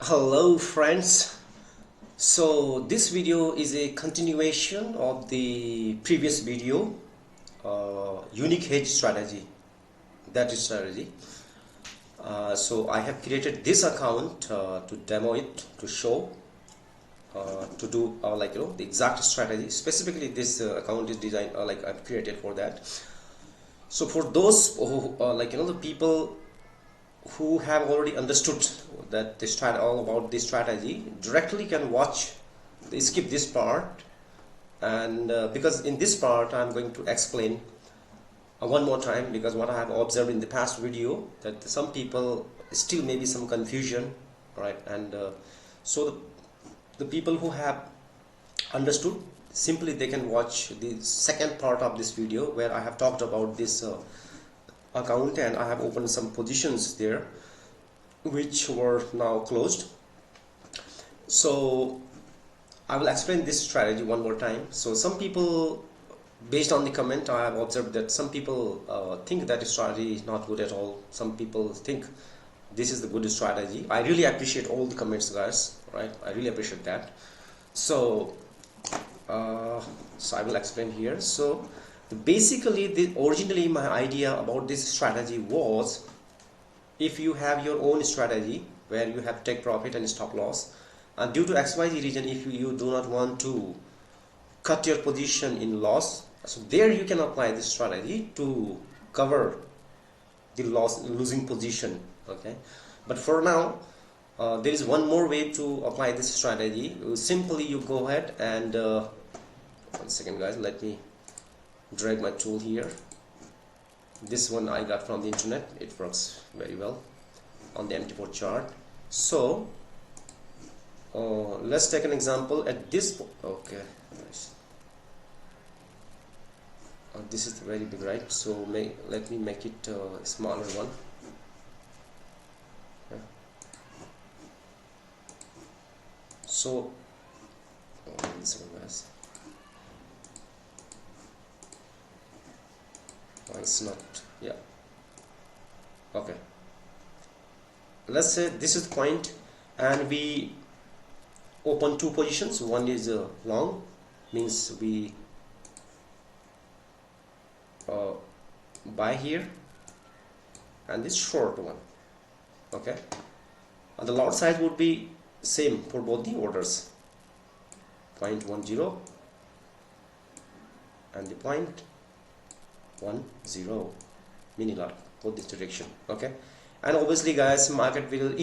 Hello friends. So this video is a continuation of the previous video, unique hedge strategy, that is strategy. So I have created this account to demo it, to show, to do the exact strategy. Specifically this account is designed I've created for that. So for those who the people who have already understood that this all about this strategy directly can watch, they skip this part, and because in this part I'm going to explain one more time, because what I have observed in the past video, that some people still maybe some confusion, right? And so the people who have understood, simply they can watch the second part of this video where I have talked about this account, and I have opened some positions there which were now closed. So I will explain this strategy one more time. So some people, based on the comment, I have observed that some people think that strategy is not good at all. Some people think this is the good strategy. I really appreciate all the comments, guys, right? I really appreciate that. So I will explain here. So basically, originally my idea about this strategy was, if you have your own strategy where you have take profit and stop loss, and due to XYZ reason, if you do not want to cut your position in loss, so there you can apply this strategy to cover the losing position. Okay, but for now there is one more way to apply this strategy. Simply you go ahead and 1 second guys, let me drag my tool here. This one I got from the internet, it works very well on the MT4 chart. So let's take an example at this okay, nice. This is very big, right? So let me make it a smaller one. Okay. So this one, guys. It's not, yeah, okay, let's say this is the point, and we open two positions. One is long, means we buy here, and this short one. Okay, and the lot size would be same for both the orders, 0.10 and the 0.10 mini lot for this direction. Okay, and obviously guys, market will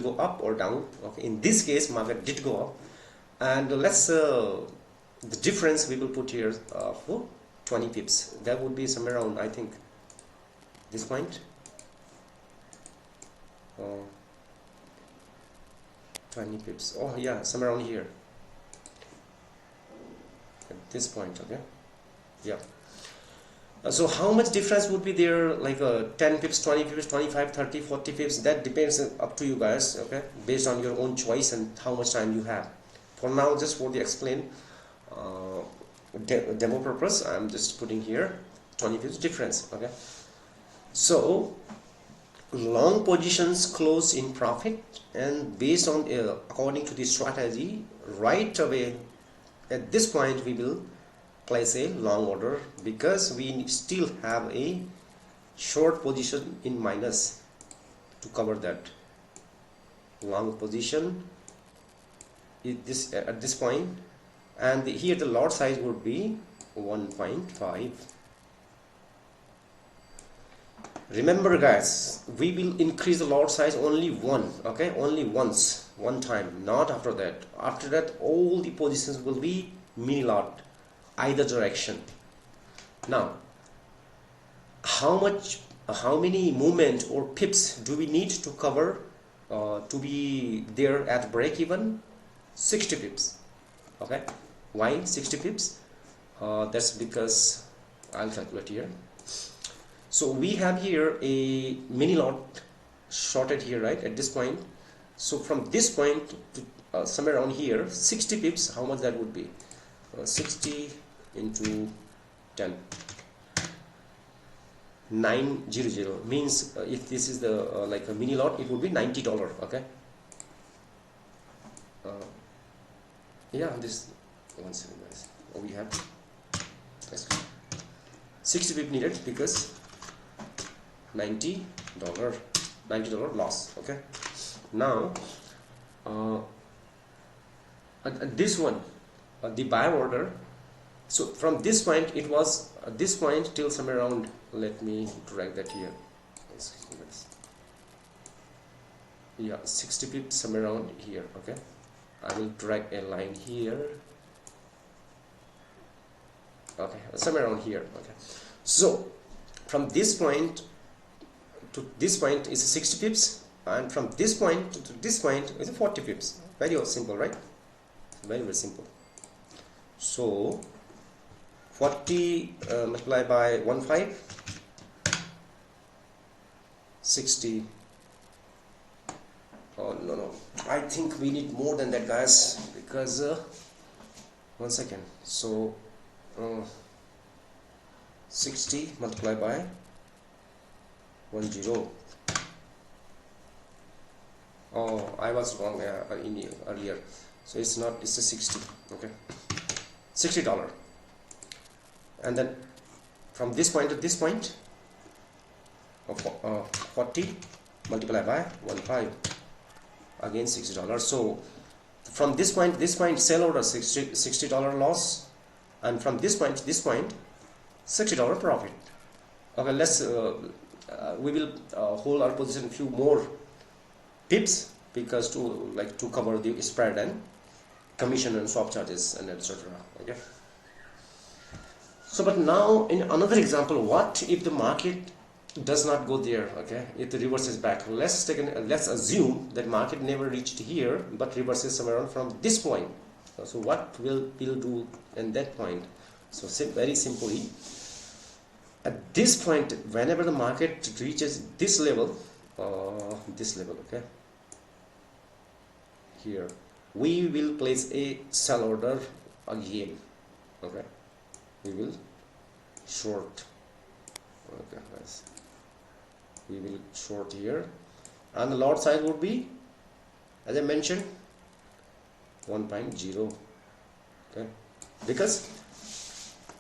go up or down. Okay, in this case market did go up, and let's the difference we will put here for 20 pips. That would be somewhere around, I think, this point, 20 pips. Oh yeah, somewhere around here at this point. Okay, yeah. So how much difference would be there, like 10 pips, 20 pips, 25, 30, 40 pips? That depends, up to you guys, okay, based on your own choice and how much time you have. For now, just for the explain demo purpose, I'm just putting here 20 pips difference. Okay, so long positions close in profit, and based on according to the strategy, right away at this point we will place a long order, because we still have a short position in minus to cover that long position at this point, and here the lot size would be 1.5. Remember guys, we will increase the lot size only only once, one time, not after that. After that all the positions will be mini lot, either direction. Now how many movement or pips do we need to cover to be there at break even? 60 pips. Okay, why 60 pips? That's because I'll calculate here. So we have here a mini lot shorted here, right, at this point. So from this point to somewhere around here, 60 pips, how much that would be? 60 into 10, 900, means if this is the like a mini lot, it would be $90. Okay, Yeah, this one second guys. We have 60 pip needed because $90 loss. Okay, now at this one, the buy order. So from this point, it was this point till somewhere around, let me drag that here, yeah, 60 pips somewhere around here. Okay, I will drag a line here. Okay, somewhere around here. Okay, so from this point to this point is 60 pips, and from this point to this point is 40 pips. Very simple, right? Very simple. So 40 multiplied by 1.5, 60. Oh no, I think we need more than that, guys, because one second. So 60 multiplied by 10. Oh, I was wrong earlier. So it's not, it's a 60. Okay, $60. And then from this point to this point, 40 multiplied by 1.5, again $60. So from this point sell order, $60 loss, and from this point to this point $60 profit. Okay, let's we will hold our position few more pips, because to cover the spread and commission and swap charges and etc. Okay, so but now in another example, what if the market does not go there? Okay, if the reverses back, let's assume that market never reached here but reverses somewhere around from this point. So what we'll do in that point? So very simply, at this point, whenever the market reaches this level, okay, here we will place a sell order again. Okay, we will short. Okay, guys, we will short here, and the lot size would be, as I mentioned, 1.0. okay, because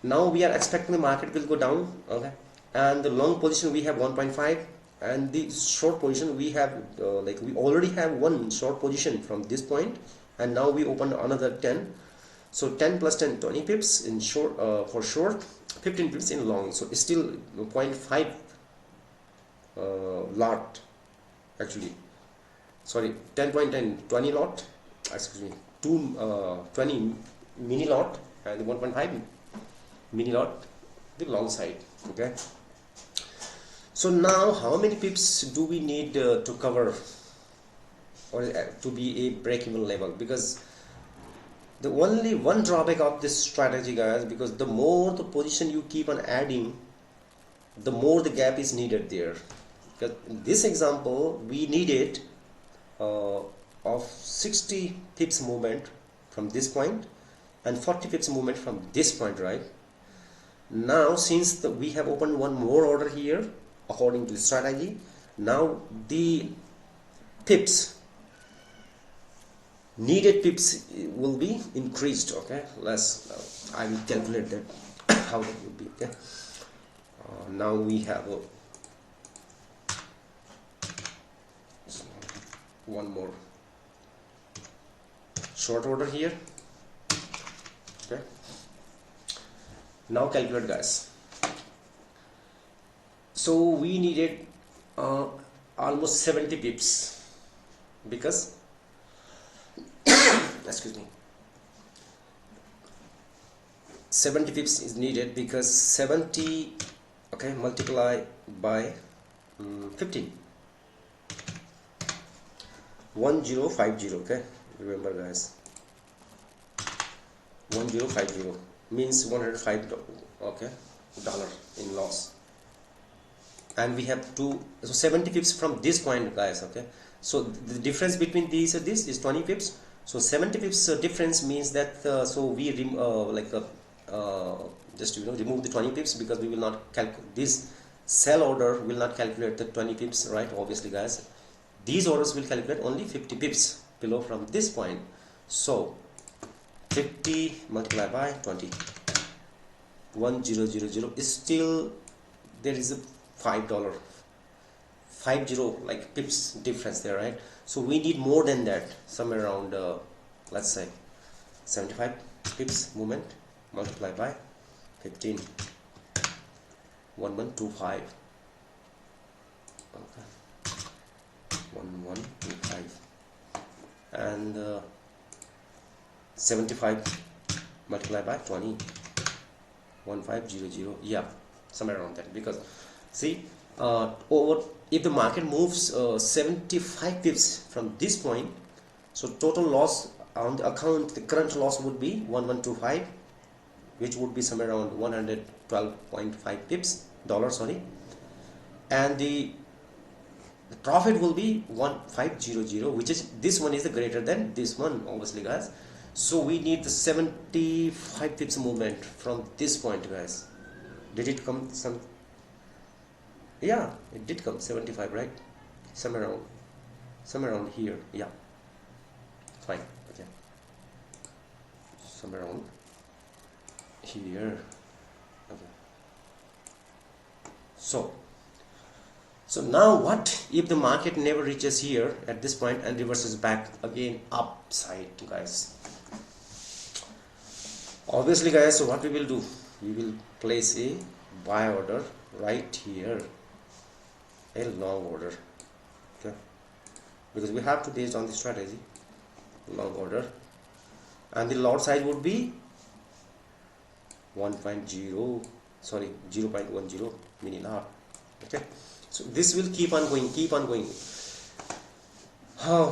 now we are expecting the market will go down. Okay, and the long position we have 1.5, and the short position we have we already have one short position from this point, and now we open another 10. So 10 plus 10, 20 pips in short, for short, 15 pips in long. So it's still 0.5 lot, actually, sorry, 10.10, 20 lot, excuse me, 20 mini lot and 1.5 mini lot, the long side. Okay, so now how many pips do we need to cover, or to be a break-even level? Because the only one drawback of this strategy, guys, because the more the position you keep on adding, the more the gap is needed there. Because in this example we needed of 60 pips movement from this point and 40 pips movement from this point, right? Now since we have opened one more order here according to the strategy, now the pips, needed pips, will be increased. Okay, let's I will calculate that how that will be. Okay, now we have one more short order here. Okay, now calculate, guys. So we needed almost 70 pips, because excuse me, 70 pips is needed, because 70, okay, multiply by 15, 1050. okay, remember, guys, 1050 means $105, okay, dollar in loss. And we have so 70 pips from this point, guys. Okay, so the difference between these and this is 20 pips. So 70 pips difference means that so we just remove the 20 pips, because we will not calculate this sell order, will not calculate the 20 pips, right? Obviously, guys, these orders will calculate only 50 pips below from this point. So 50 multiplied by 20, 1000 is still there is a $5 50 like pips difference there, right? So we need more than that, somewhere around let's say 75 pips movement multiplied by 15, 1125. Okay, 1125, and 75 multiplied by 20, 1500. Yeah, somewhere around that. Because see, over if the market moves 75 pips from this point, so total loss on the account, the current loss would be 1125, which would be somewhere around 112.5 pips dollars, sorry, and the profit will be 1500, which is, this one is the greater than this one, obviously, guys. So we need the 75 pips movement from this point, guys. Did it come some? Yeah, it did come 75, right? Somewhere around here. Yeah, fine. Okay, somewhere around here. Okay, so now what if the market never reaches here at this point and reverses back again upside, guys? Obviously, guys, so what we will do, we will place a buy order right here, a long order, okay, because we have to based on the strategy, long order, and the lot size would be 0.10 mini lot. Okay, so this will keep on going.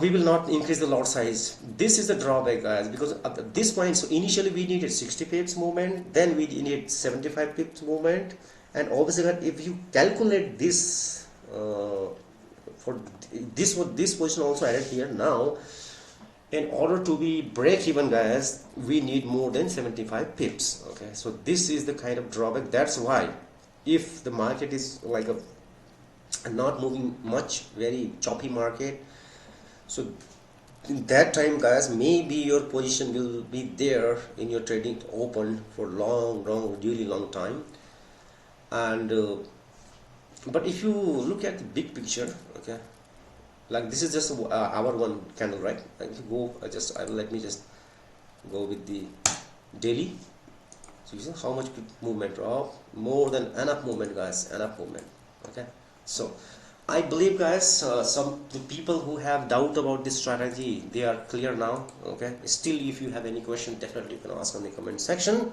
We will not increase the lot size. This is the drawback, guys, because at this point, so initially we needed 60 pips movement, then we need 75 pips movement, and obviously if you calculate this for this position also added here, now in order to be break even, guys, we need more than 75 pips. Okay, so this is the kind of drawback. That's why if the market is like a not moving much, very choppy market, so in that time, guys, maybe your position will be there in your trading open for really long time. And but if you look at the big picture, okay, like this is just our one candle, right? Like if you go let me just go with the daily. So you see how much movement, more than enough movement, guys, enough movement. Okay, so I believe, guys, some the people who have doubt about this strategy, they are clear now. Okay, still if you have any question, definitely you can ask on the comment section,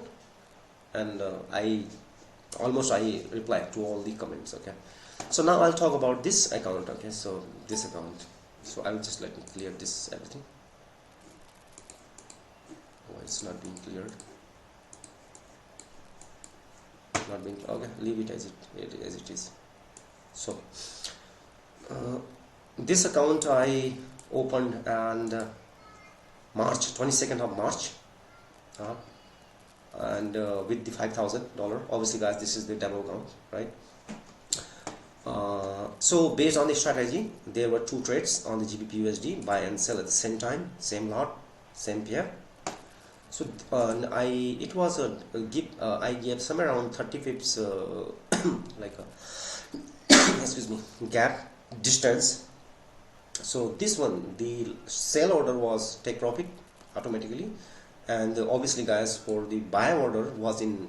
and I reply to all the comments. Okay, so now I'll talk about this account. Okay, so this account, so I will just let me clear this everything. Oh, it's not being cleared, okay, leave it as it is. So this account I opened on March 22nd of March, and with the $5,000. Obviously, guys, this is the demo account, right? So based on the strategy, there were two trades on the GBP USD, buy and sell at the same time, same lot, same pair. So I gave somewhere around 30 pips like a excuse me, gap distance. So this one, the sell order was take profit automatically, and obviously, guys, for the buy order was in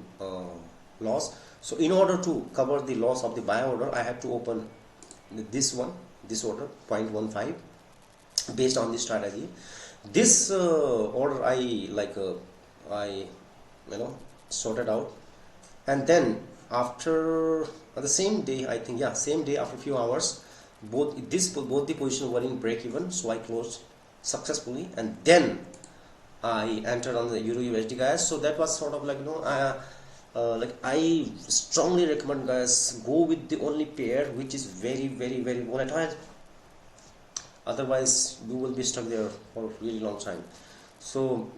loss. So in order to cover the loss of the buy order, I have to open this order 0.15 based on the strategy. This order I sorted out, and then after the same day, I think, yeah, same day, after a few hours, both the positions were in break even, so I closed successfully, and then I entered on the Euro USD, guys. So that was sort of like, I strongly recommend, guys, go with the only pair which is very volatile. Otherwise you will be stuck there for a really long time. So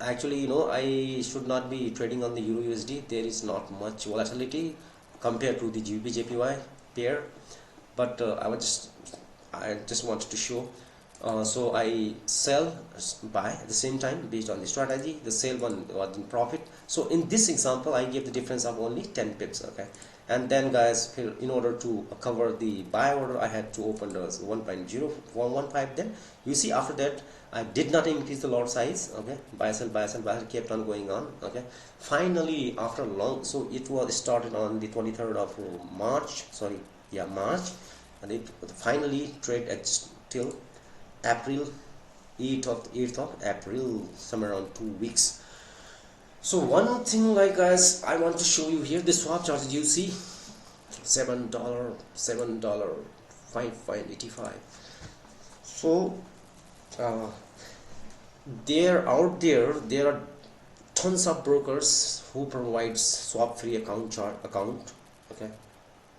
actually, I should not be trading on the Euro USD. There is not much volatility compared to the GBP JPY pair, but I just wanted to show. So I sell, buy at the same time based on the strategy. The sale one was in profit. So in this example, I give the difference of only 10 pips. Okay, and then guys, in order to cover the buy order, I had to open the 1.0115. Then you see after that, I did not increase the lot size. Okay, buy sell, buy sell, buy sell, kept on going on. Okay, finally after long, so it was started on the 23rd of March. Sorry, yeah, March, and it finally trade at till April, 8th of April, somewhere around 2 weeks. So one thing, like guys, I want to show you here the swap charges. You see $7, 5.85. So uh, there are tons of brokers who provides swap free account. Okay,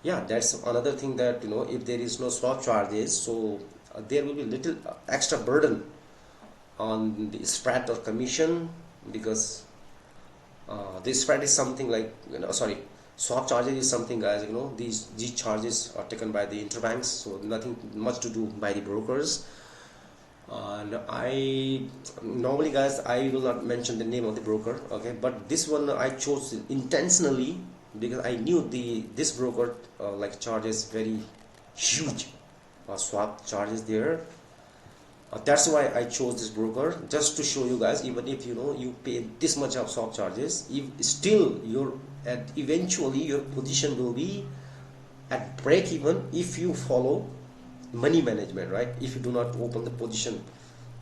yeah, that's another thing, that if there is no swap charges, so there will be little extra burden on the spread or commission, because this spread is something like, sorry, swap charges is something, guys, these charges are taken by the interbanks, so nothing much to do by the brokers. And I normally, guys, I will not mention the name of the broker, okay, but this one I chose intentionally because I knew this broker like charges very huge swap charges there. That's why I chose this broker, just to show you guys, even if you pay this much of swap charges, if still eventually your position will be at break even if you follow money management, right? If you do not open the position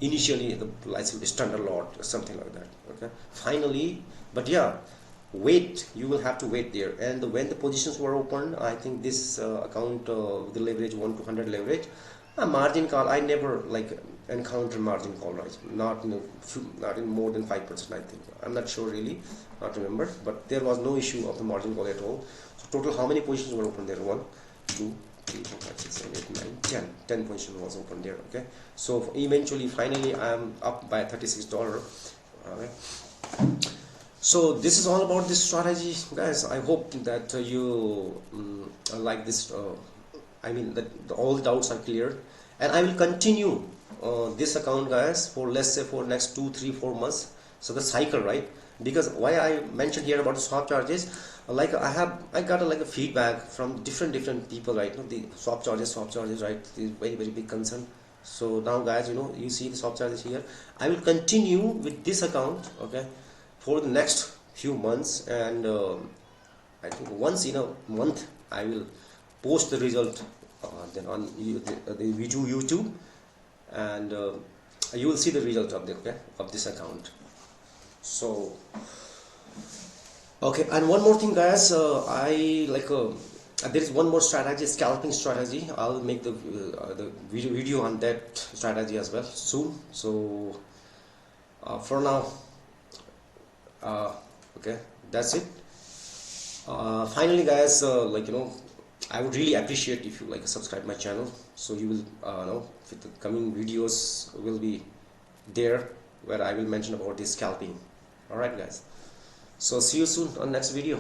initially, the like standard lot or something like that. Okay, finally, but yeah, wait, you will have to wait there. And when the positions were opened, I think this account, the leverage 1 to 100 leverage, a margin call, I never like encounter margin call, right? Not in more than 5%, I think. I'm not sure really, not remember, but there was no issue of the margin call at all. So total, how many positions were open there? 1, 2, 3, 4, 5, 6, 7, 8, 9, 10. 10 position was open there. Okay, so eventually, finally, I'm up by $36. Okay. So this is all about this strategy, guys. I hope that you like this. I mean that all the doubts are clear, and I will continue this account, guys, for let's say for next 2, 3, 4 months. So the cycle, right? Because why I mentioned here about the swap charges, like I got like a feedback from different people, right? The swap charges, right? Is very big concern. So now, guys, you see the swap charges here. I will continue with this account, okay, for the next few months, and I think once in a month I will post the result then on the video YouTube, and you will see the result of this account. So okay, and one more thing, guys, I like there is one more strategy, scalping strategy. I'll make the video on that strategy as well soon. So for now, okay, that's it. Finally, guys, I would really appreciate if you subscribe my channel, so you will know if the coming videos will be there where I will mention about this scalping. All right, guys, so see you soon on next video.